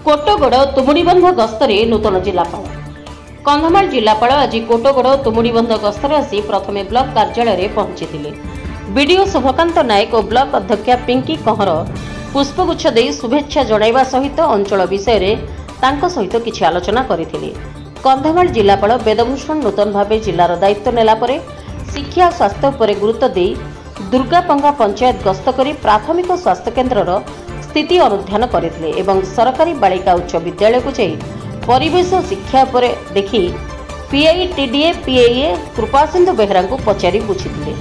कोटगड़ तुमुड़ीबंध गस्तरे नूतन जिलापाल कंधमाल जिलापाल आज कोटगड़ तुमुड़ीबंध गस्तरे आसी प्रथमे ब्लॉक कार्यालय में पहुंची बीडीओ शुभकांत नायक और ब्लॉक अध्यक्षा पिंकी कहर पुष्पगुच्छ दे शुभेच्छा जणाइबा सहित अंचल विषय में सहित किछि आलोचना करथिले। कंधमाल जिलापाल वेदभूषण नूतन भावे जिलार दायित्व नेला परे शिक्षा और स्वास्थ्य पर गुरुत्व दे दुर्गापंगा पंचायत गस्त करी प्राथमिक स्वास्थ्य केन्द्रर स्थिति अनुध्यान करथिले एवं सरकारी बालिका उच्च विद्यालय को जाई परिवेश शिक्षा पर देखि पीआईटीडीए पीएए कृपासिंधु बेहरा को पचारि बुझिथिले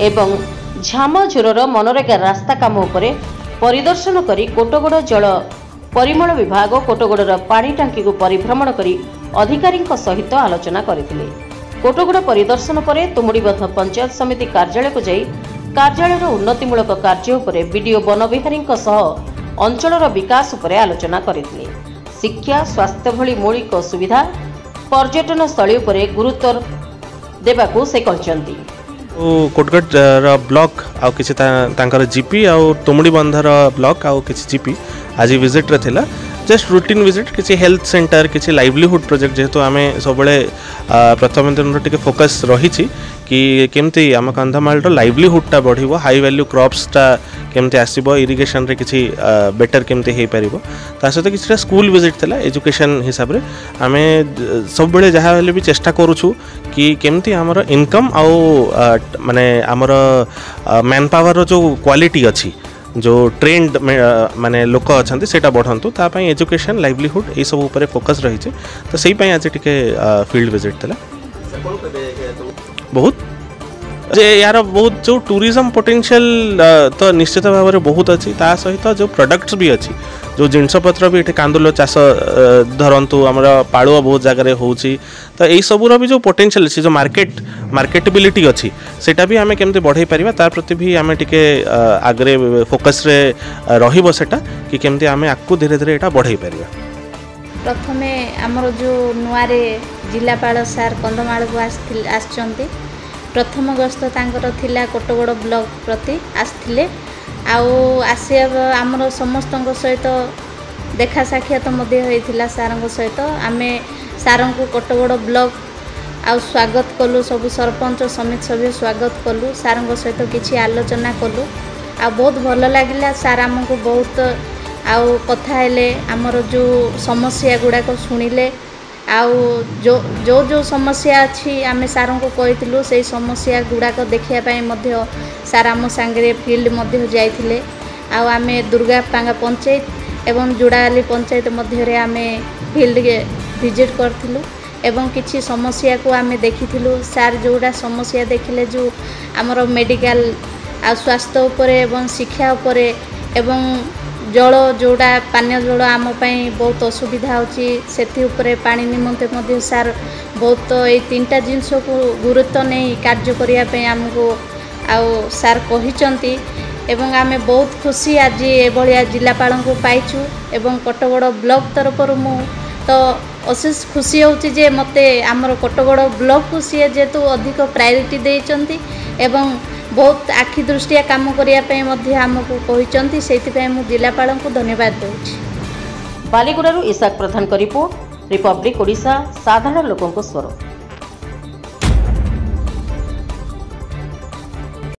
एवं झामझुरर मनरेगा रास्ता काम उपरे परिदर्शन करी कोटगड़ जल परिमल विभाग कोटगड़र पानी टांकी को परिभ्रमण करी अधिकारी सहित आलोचना करथिले। कोटगड़ परिदर्शन पर तुमुड़ीबंध पंचायत समिति कार्यालय को जाई कार्यालय उन्नतिमूलक कार्य उपरे बीडीओ बनबिहारी अंचलर विकास उपरे आलोचना करथिले। शिक्षा स्वास्थ्य भली मौलिक सुविधा पर्यटन स्थली उपरे गुरुत्व देबाकू से कहचंती। कोटगड़ ब्लॉक आउ किसी जीपी आउ तुमुड़ीबंधर ब्लॉक आउ किसी जीपी आज विजिट रे थिला जस्ट रूटीन विजिट किसी हेल्थ सेंटर किसी लाइवलीहुड प्रोजेक्ट जेहेतु आम सब प्रथम दिन टे फोकस रही कि केमती आम कंधमाल लाइवलीहुडटा बढ़िबो हाई वैल्यू क्रॉप्सटा केमती आसीबो इरिगेशन रे किसी बेटर केमती हे परिबो ता सहित किसी स्कूल विजिट थिला एजुकेशन हिसाब रे आमे सब बेले जहा हेले भी चेष्टा करूछु कि केमती हमर इनकम आउ माने हमर मैन पावर जो क्वालिटी अच्छी जो ट्रेंड माने लोक अच्छा से बढ़ातु तापाई एजुकेशन लाइवलीहुड ये सब ऊपर फोकस रही तो सही पाई आज टिके फील्ड विजिट थिला बहुत जे यार बहुत जो टूरिज्म पोटेंशियल तो निश्चित भाव में बहुत अच्छी ता सहित जो प्रोडक्ट्स भी अच्छी जो जिनपतर भी ये कांदुल चाष धरतु आम पाड़ुआ बहुत जगह होची तो यही सबूर भी जो पोटेंशियल अच्छी जो मार्केटेबिलिटी अच्छी सेटा भी आम केमती बढ़ाई पारिबा तार प्रति भी आम टिके आगरे फोकस रे रहिबो सेटा कि केमती आम आकु धीरे धीरे एटा बढ़ाई पारिबा। प्रथमे आमर जो नुआरे जिलापाल सार कंधमाल को आसचंती प्रथम गस्त तांकर थिला कोटगड़ ब्लॉक प्रति आसथिले आसिया आमर समस्त सहित देखा साक्षात होता सार सहित आम सार को कोटगड़ ब्लॉक आउ स्वागत कलु सब सरपंच समिति सभ्य स्वागत कलु सार सहित किसी आलोचना कलु आ बहुत भल लगिला सार आमको बहुत आउ कथा हेले आमर जो समस्या गुड़ाक शुणिले आउ जो जो समस्या अच्छी आम सार को कही से समस्या गुड़ाक देखापी सार आम सांगे फील्ड जाइए आम दुर्गापांगा पंचायत एवं जुड़ाली पंचायत मध्य आम फील्ड विजिट करूँ एवं किसी समस्या को आम देखी सार जोड़ा समस्या देखिले जो आमर मेडिकल आ स्वास्थ्य उपर एवं शिक्षा उपर एवं जल जोड़ा पानीय जल आम बहुत असुविधा होची सेथि उपरे पानी निमंते सार बहुत ये तीनटा जिनस को गुरुत्व नहीं कार्य करने आमको आउ सार कहिचंती एवं आमे बहुत खुशी आज एभलिया जिलापाल को पाइछु एवं कोटगड़ ब्लॉक तरफ मु तो अशेष खुशी होची जे मते आमर कोटगड़ ब्लॉक को सी जेतु अधिक प्रायोरिटी देइचंती एवं बहुत आखि दृष्टिया काम करने आमको कहते से मु जिलापाल को धन्यवाद दूँ। बालीगुड़ारू इसाक प्रधान का रिपोर्ट रिपब्लिक ओडिशा साधारण लोकों स्वर।